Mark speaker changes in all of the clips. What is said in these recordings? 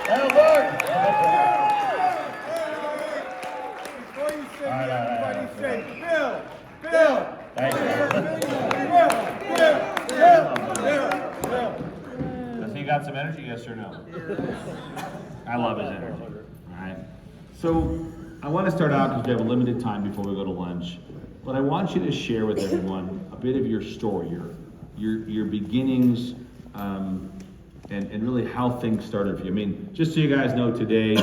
Speaker 1: Albert!
Speaker 2: Before you say,
Speaker 1: All right,
Speaker 2: everybody
Speaker 1: all
Speaker 2: say,
Speaker 1: right.
Speaker 2: Bill, Bill,
Speaker 1: Thank you. Does he got some energy, yes or no? I love his energy. All right. So I want to start out because we have a limited time before we go to lunch. But I want you to share with everyone a bit of your story, your beginnings, and really how things started for you. I mean, just so you guys know, today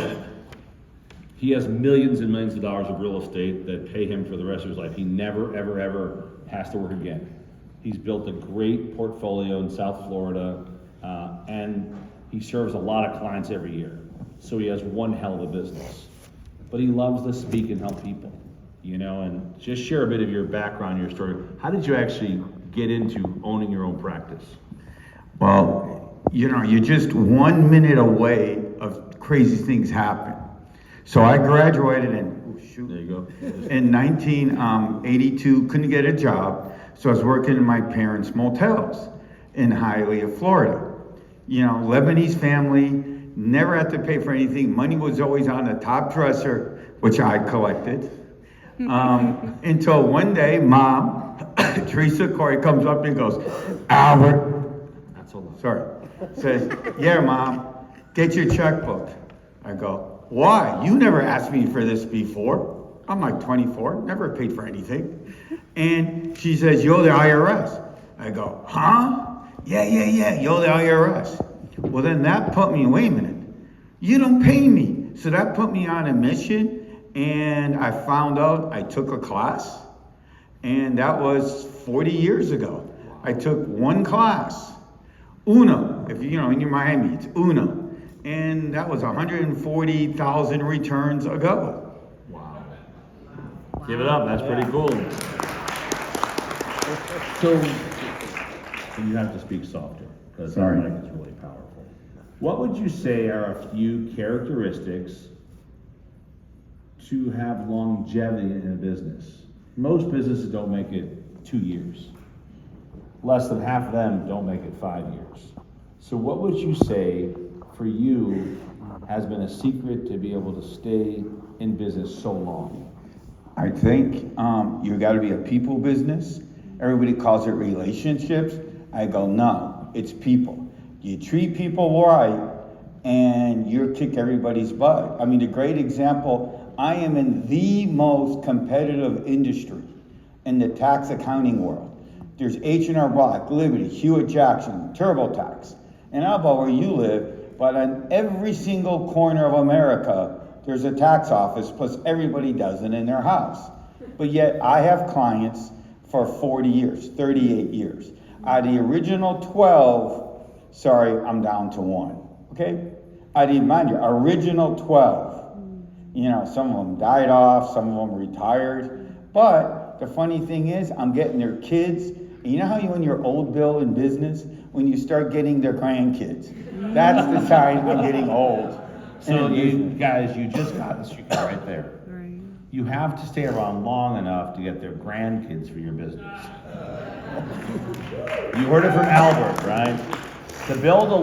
Speaker 1: he has millions and millions of dollars of real estate that pay him for the rest of his life. He never, ever, ever has to work again. He's built a great portfolio in South Florida, and he serves a lot of clients every year. So he has one hell of a business. But he loves to speak and help people, you know, and just share a bit of your background, your story. How did you actually get into owning your own practice?
Speaker 3: Well, you know, you're just 1 minute away of crazy things happen. So I graduated
Speaker 1: There you go.
Speaker 3: in 1982, couldn't get a job, so I was working in my parents' motels in Hialeah, Florida. You know, Lebanese family, never had to pay for anything. Money was always on the top dresser, which I collected. Until one day, Mom, Teresa Corey, comes up and goes, Albert,
Speaker 1: That's a lot.
Speaker 3: sorry, says, yeah, Mom, get your checkbook. I go, why? You never asked me for this before. I'm like 24, never paid for anything. And she says, you're the IRS. I go, huh? Yeah, you're the IRS. Well, then that put me, wait a minute, you don't pay me. So that put me on a mission, and I found out, I took a class, and that was 40 years ago. I took one class, Uno, if you know, in your Miami, it's Uno. And that was 140,000 returns ago.
Speaker 1: Wow. Give it up, that's pretty cool. So, you have to speak softer, because our
Speaker 3: Sorry.
Speaker 1: mic is really powerful. What would you say are a few characteristics to have longevity in a business? Most businesses don't make it 2 years. Less than half of them don't make it 5 years. So what would you say for you has been a secret to be able to stay in business so long?
Speaker 3: I think you got to be a people business. Everybody calls it relationships. I go, no, it's people. You treat people right, and you kick everybody's butt. I mean, a great example, I am in the most competitive industry in the tax accounting world. There's H&R Block, Liberty, Hewitt Jackson, TurboTax. And I don't know where you live, but on every single corner of America, there's a tax office, plus everybody does it in their house. But yet I have clients for 40 years, 38 years. Out of the original 12, sorry, I'm down to 1, okay? I didn't mind you, original 12. You know, some of them died off, some of them retired. But the funny thing is, I'm getting their kids. And you know how when you're old, Bill, in business, when you start getting their grandkids, that's the sign I'm getting old.
Speaker 1: So you guys, you just got the secret right there.
Speaker 4: Right.
Speaker 1: You have to stay around long enough to get their grandkids for your business. You heard it from Albert, right? To build a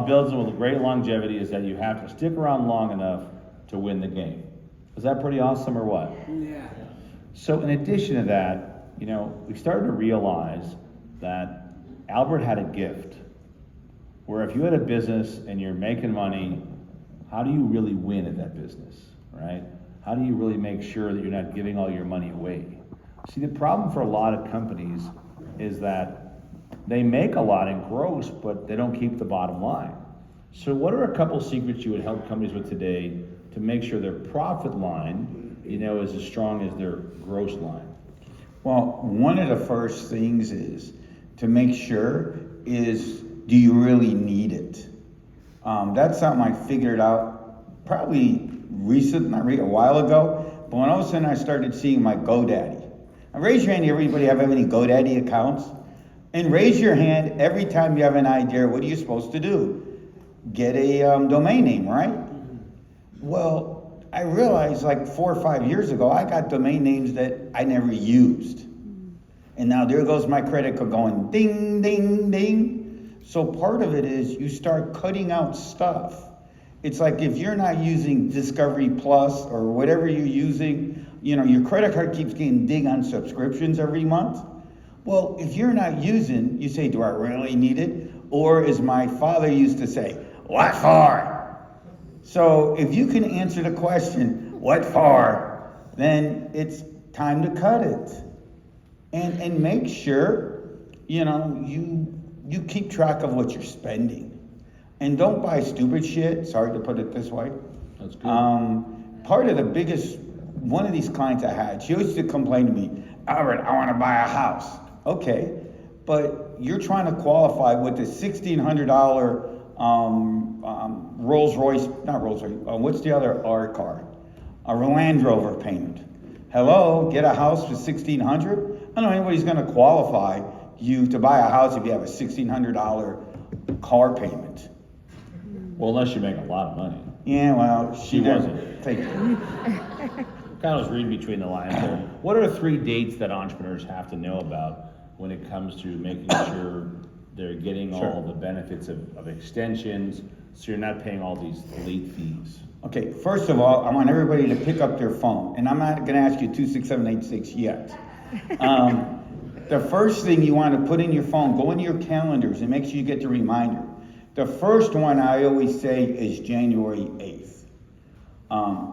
Speaker 1: business with great longevity is that you have to stick around long enough to win the game. Is that pretty awesome or what?
Speaker 4: Yeah.
Speaker 1: So in addition to that, you know, we started to realize that Albert had a gift where if you had a business and you're making money, how do you really win at that business, right? How do you really make sure that you're not giving all your money away? See, the problem for a lot of companies is that they make a lot in gross, but they don't keep the bottom line. So what are a couple secrets you would help companies with today to make sure their profit line, you know, is as strong as their gross line?
Speaker 3: Well, one of the first things is to make sure is, do you really need it? That's something I figured out probably a while ago, but when all of a sudden I started seeing my GoDaddy. Now raise your hand, everybody have any GoDaddy accounts? And raise your hand every time you have an idea, what are you supposed to do? Get a domain name, right? Well, I realized like 4 or 5 years ago, I got domain names that I never used. And now there goes my credit card going ding, ding, ding. So part of it is you start cutting out stuff. It's like if you're not using Discovery Plus or whatever you're using, you know, your credit card keeps getting dinged on subscriptions every month. Well, if you're not using, you say, do I really need it? Or as my father used to say, what for? So if you can answer the question, what for? Then it's time to cut it. And make sure, you know, you keep track of what you're spending. And don't buy stupid shit, sorry to put it this way.
Speaker 1: That's good.
Speaker 3: Part of the biggest, one of these clients I had, she used to complain to me, Albert, I want to buy a house. Okay, but you're trying to qualify with the $1,600 Rolls Royce, not Rolls Royce, what's the other R car? A Land Rover payment. Hello, get a house for $1,600? I don't know anybody's going to qualify you to buy a house if you have a $1,600 car payment.
Speaker 1: Well, unless you make a lot of money.
Speaker 3: Yeah, well, she
Speaker 1: wasn't.
Speaker 3: doesn't. Take it.
Speaker 1: Kind of was reading between the lines there. What are 3 dates that entrepreneurs have to know about when it comes to making sure they're getting all the benefits of extensions, so you're not paying all these late fees?
Speaker 3: Okay, first of all, I want everybody to pick up their phone, and I'm not going to ask you 26786 yet. The first thing you want to put in your phone, go into your calendars and make sure you get the reminder. The first one I always say is January 8th.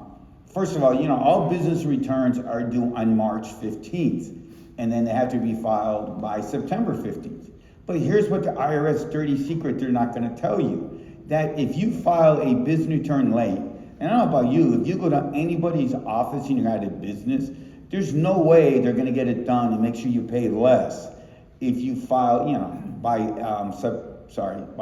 Speaker 3: First of all, you know, all business returns are due on March 15th, and then they have to be filed by September 15th. But here's what the IRS dirty secret they're not going to tell you, that if you file a business return late, and I don't know about you, if you go to anybody's office and you're out of business, there's no way they're going to get it done and make sure you pay less if you file, you know, by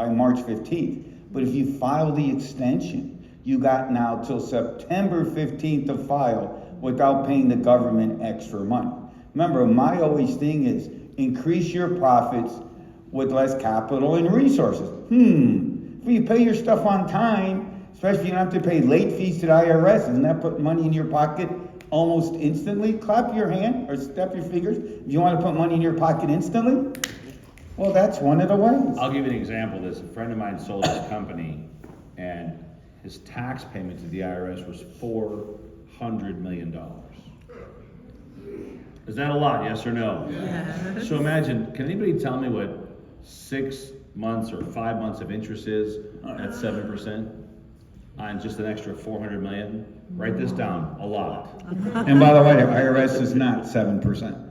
Speaker 3: March 15th. But if you file the extension, you got now till September 15th to file without paying the government extra money. Remember, my always thing is increase your profits with less capital and resources. If you pay your stuff on time, especially if you don't have to pay late fees to the IRS, doesn't that put money in your pocket almost instantly? Clap your hand or step your fingers if you want to put money in your pocket instantly. Well, that's one of the ways.
Speaker 1: I'll give you an example of this. A friend of mine sold his company, and his tax payment to the IRS was $400 million. Is that a lot, yes or no? Yeah. So imagine, can anybody tell me what 6 months or 5 months of interest is at 7% on just an extra $400 million? Write this down, a lot.
Speaker 3: And by the way, the IRS is not 7%.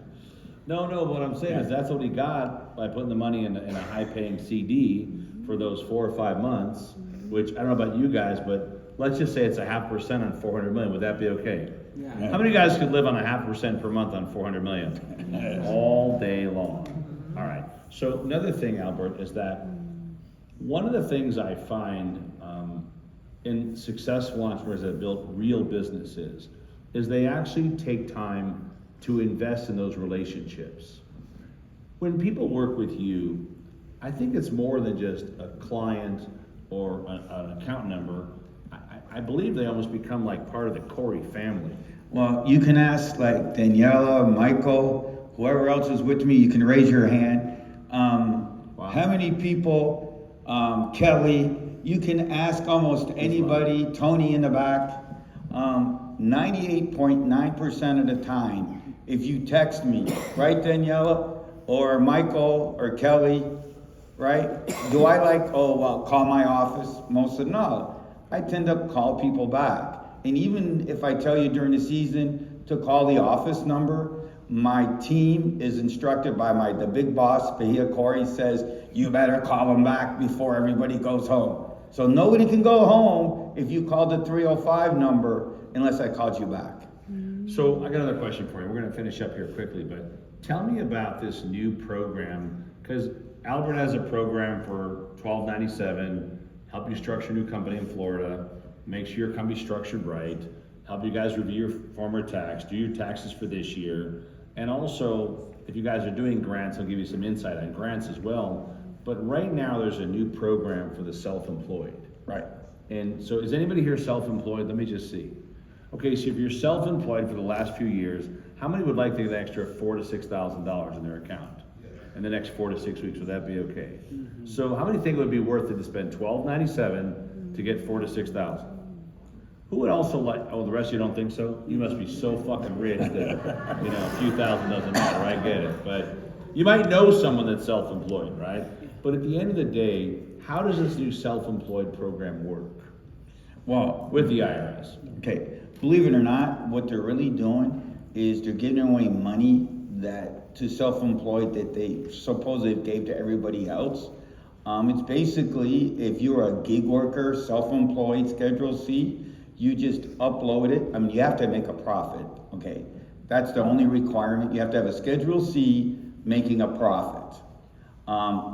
Speaker 1: No, what I'm saying is that's what he got by putting the money in a high-paying CD for those 4 or 5 months, which I don't know about you guys, but let's just say it's 0.5% on 400 million. Would that be okay? Yeah. How many of you guys could live on 0.5% per month on 400 million? All day long. All right. So another thing, Albert, is that one of the things I find in successful entrepreneurs that have built real businesses is they actually take time to invest in those relationships. When people work with you, I think it's more than just a client or an account number. I believe they almost become like part of the Corey family.
Speaker 3: Well, you can ask like Daniela, Michael, whoever else is with me, you can raise your hand. Wow. How many people, Kelly, you can ask almost anybody, Tony in the back. 98.9% of the time, if you text me, right, Daniela, or Michael, or Kelly, right? Do I call my office? Most of them, no. I tend to call people back. And even if I tell you during the season to call the office number, my team is instructed by the big boss, Bahia Corey, says, you better call them back before everybody goes home. So nobody can go home if you call the 305 number unless I called you back.
Speaker 1: So I got another question for you. We're going to finish up here quickly, but tell me about this new program, because Albert has a program for $12.97, help you structure a new company in Florida, make sure your company's structured right, help you guys review your former tax, do your taxes for this year, and also, if you guys are doing grants, I'll give you some insight on grants as well. But right now, there's a new program for the self-employed.
Speaker 3: Right.
Speaker 1: And so is anybody here self-employed? Let me just see. Okay, so if you're self-employed for the last few years, how many would like to get an extra $4,000 to $6,000 in their account in the next 4 to 6 weeks? Would that be okay? So how many think it would be worth it to spend $12.97 to get 4,000 to 6,000. Who would also like, oh, the rest of you don't think so? You must be so fucking rich that, a few thousand doesn't matter, I get it. But you might know someone that's self-employed, right? But at the end of the day, how does this new self-employed program work
Speaker 3: Well,
Speaker 1: with the IRS?
Speaker 3: okay, believe it or not, what they're really doing is they're giving away money to self-employed that they supposedly gave to everybody else. It's basically, if you're a gig worker, self-employed, Schedule C, you just upload it. I mean, you have to make a profit, okay? That's the only requirement. You have to have a Schedule C making a profit.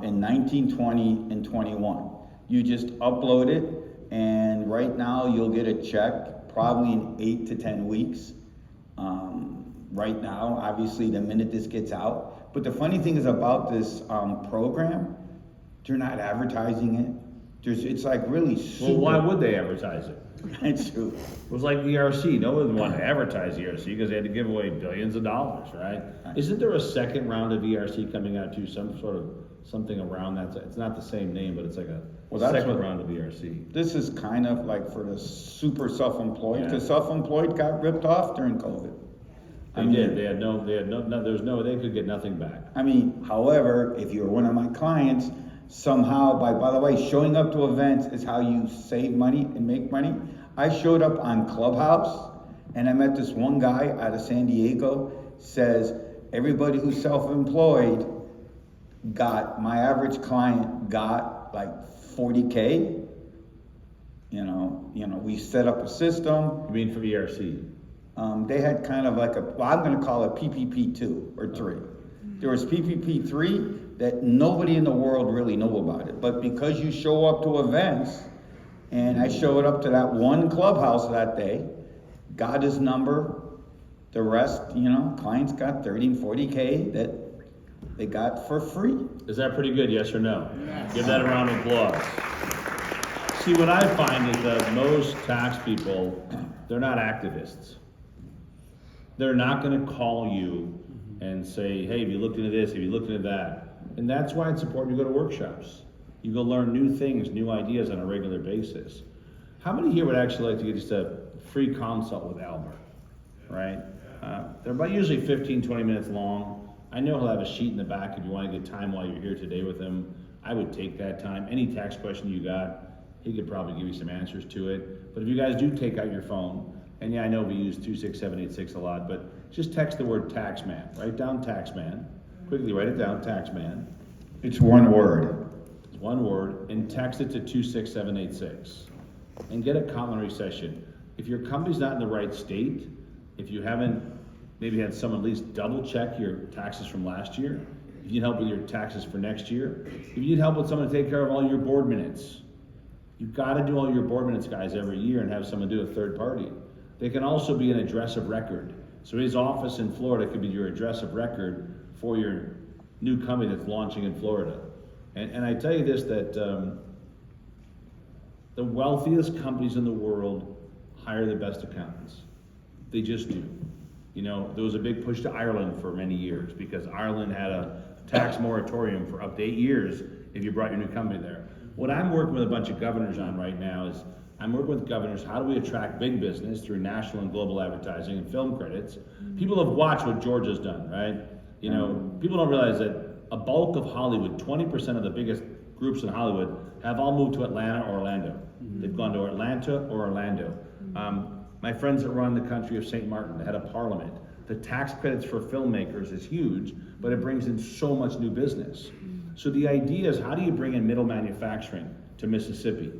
Speaker 3: In 19, 20, and 21. You just upload it, and right now you'll get a check probably in 8 to 10 weeks. Right now, obviously, the minute this gets out. But the funny thing is about this program, they're not advertising it. It's like really super.
Speaker 1: Well, why would they advertise it?
Speaker 3: It's true.
Speaker 1: It was like ERC. No one wanted to advertise ERC because they had to give away billions of dollars, right? Isn't there a second round of ERC coming out too? Something around that. It's not the same name, but it's like a second round of ERC.
Speaker 3: This is kind of like for the super self-employed.
Speaker 1: Yeah.
Speaker 3: Because self-employed got ripped off during COVID.
Speaker 1: They did. They could get nothing back.
Speaker 3: I mean, however, if you're one of my clients, somehow, by the way, showing up to events is how you save money and make money. I showed up on Clubhouse, and I met this one guy out of San Diego, says, everybody who's self-employed my average client got like 40K. We set up a system.
Speaker 1: You mean for ERC?
Speaker 3: They had kind of like I'm going to call it PPP 2 or 3. There was PPP 3 that nobody in the world really knew about it. But because you show up to events, and I showed up to that one Clubhouse that day, got his number, the rest, clients got 30 and 40K that they got for free.
Speaker 1: Is that pretty good, yes or no? Yes. Give that a round of applause. See, what I find is that most tax people, they're not activists. They're not gonna call you and say, hey, have you looked into this, have you looked into that? And that's why it's important to go to workshops. You go learn new things, new ideas on a regular basis. How many here would actually like to get just a free consult with Albert, right? They're about usually 15, 20 minutes long. I know he'll have a sheet in the back if you want to get time while you're here today with him. I would take that time. Any tax question you got, he could probably give you some answers to it. But if you guys do take out your phone, and yeah, I know we use 26786 a lot, but just text the word taxman. Write down taxman. Quickly write it down, taxman.
Speaker 3: It's one word.
Speaker 1: It's one word, and text it to 26786. And get a complimentary session. If your company's not in the right state, if you haven't maybe had someone at least double check your taxes from last year, if you need help with your taxes for next year, if you need help with someone to take care of all your board minutes, you've got to do all your board minutes, guys, every year and have someone do a third party. They can also be an address of record. So his office in Florida could be your address of record for your new company that's launching in Florida. And I tell you this, that the wealthiest companies in the world hire the best accountants. They just do. There was a big push to Ireland for many years because Ireland had a tax moratorium for up to 8 years if you brought your new company there. What I'm working with a bunch of governors on right now is I'm working with governors, how do we attract big business through national and global advertising and film credits? People have watched what Georgia's done, right? People don't realize that a bulk of Hollywood, 20% of the biggest groups in Hollywood have all moved to Atlanta or Orlando. They've gone to Atlanta or Orlando. My friends that run the country of St. Martin, the head of parliament, the tax credits for filmmakers is huge, but it brings in so much new business. So the idea is, how do you bring in middle manufacturing to Mississippi?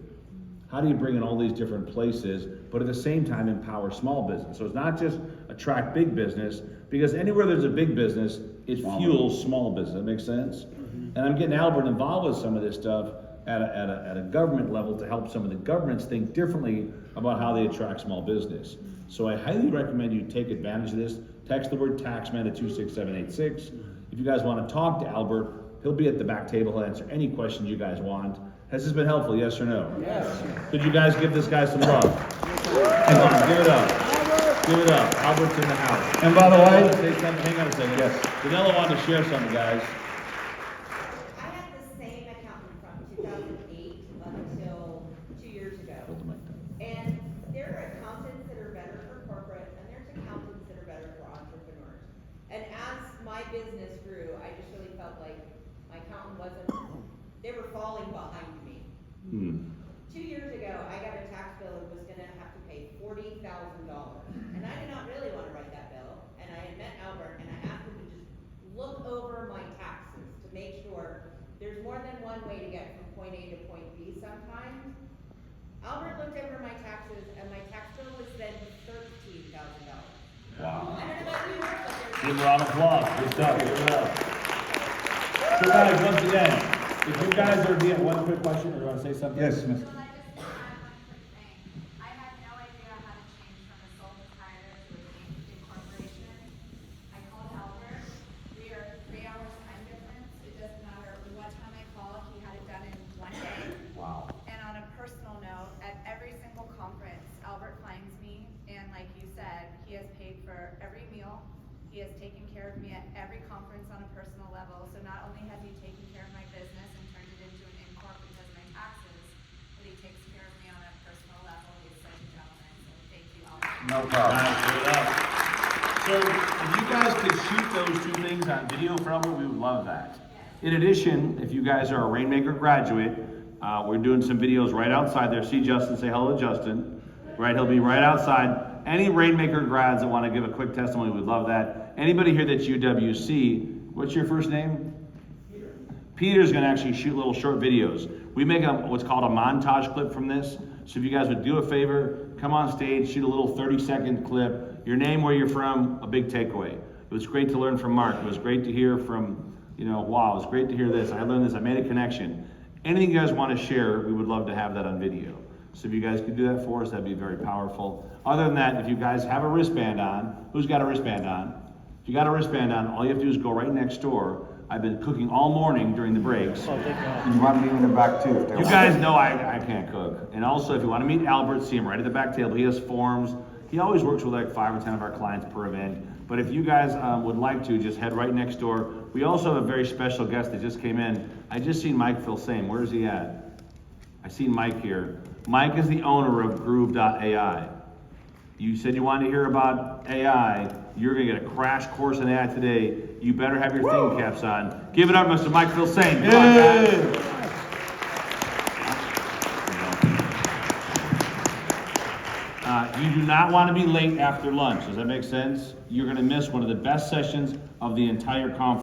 Speaker 1: How do you bring in all these different places, but at the same time empower small business? So it's not just attract big business, because anywhere there's a big business, it fuels small business. That makes sense? And I'm getting Albert involved with some of this stuff at a government level to help some of the governments think differently about how they attract small business. So I highly recommend you take advantage of this. Text the word taxman to 26786. If you guys want to talk to Albert, he'll be at the back table. He'll answer any questions you guys want. Has this been helpful, yes or no?
Speaker 2: Yes.
Speaker 1: Could you guys give this guy some love? Come on, give it up. Give it up. Albert's in the house.
Speaker 3: And by the way,
Speaker 1: Say something. Hang on a second.
Speaker 3: Yes.
Speaker 1: Danilo wanted to share something, guys.
Speaker 4: I had the same accountant from 2008 until 2 years ago. business grew, I just really felt like my accountant wasn't, they were falling behind me.
Speaker 1: Hmm.
Speaker 4: 2 years ago, I got a tax bill and was gonna have to pay $40,000. And I did not really wanna write that bill, and I had met Albert, and I asked him to just look over my taxes to make sure there's more than one way to get from point A to point B sometimes. Albert looked over my taxes, and my tax bill was then $13,000.
Speaker 1: Wow.
Speaker 4: I don't know about you, but there's.
Speaker 1: Give her a round of applause. Good stuff. Give it up. So guys, once again, if you guys are being, one quick question, or you want to say something?
Speaker 3: Yes, Mr.
Speaker 5: Well, I just want to add one quick thing. I had no idea how to change from a sole proprietor to a incorporation. I called Albert. We are 3 hours time difference. It doesn't matter what time I call, he had it done in 1 day.
Speaker 1: Wow.
Speaker 5: And on a personal note, at every single conference, Albert finds me, and like you said, he has paid for every meal. He has taken care of me at every conference on a personal level. So not only has he taken care of my business and turned it into an incorp because of my taxes, but he takes care of me on a personal level. He's such a gentleman. So thank you, Albert.
Speaker 3: No problem.
Speaker 1: Nice, give it up. So if you guys could shoot those two things on video for Albert, we would love that. In addition, if you guys are a Rainmaker graduate, we're doing some videos right outside there. See Justin, say hello to Justin. Right, he'll be right outside. Any Rainmaker grads that want to give a quick testimony, would love that. Anybody here that's UWC, what's your first name? Peter. Peter's gonna actually shoot little short videos. We make what's called a montage clip from this. So if you guys would do a favor, come on stage, shoot a little 30-second clip. Your name, where you're from, a big takeaway. It was great to learn from Mark. It was great to hear from, wow, it was great to hear this. I learned this, I made a connection. Anything you guys want to share, we would love to have that on video. So if you guys could do that for us, that'd be very powerful. Other than that, if you guys have a wristband on, who's got a wristband on? If you got a wristband on, all you have to do is go right next door. I've been cooking all morning during the breaks.
Speaker 3: You want me in the back too? if they
Speaker 1: You
Speaker 3: want.
Speaker 1: guys know I can't cook. And also, if you want to meet Albert, see him right at the back table. He has forms. He always works with like 5 or 10 of our clients per event. But if you guys would like to, just head right next door. We also have a very special guest that just came in. I just seen Mike Filsame. Where is he at? I seen Mike here. Mike is the owner of Groove.ai. You said you wanted to hear about AI. You're gonna get a crash course in AI today. You better have your thinking caps on. Give it up, Mr. Mike Filsame. Come on, guys. You do not want to be late after lunch. Does that make sense? You're going to miss one of the best sessions of the entire conference.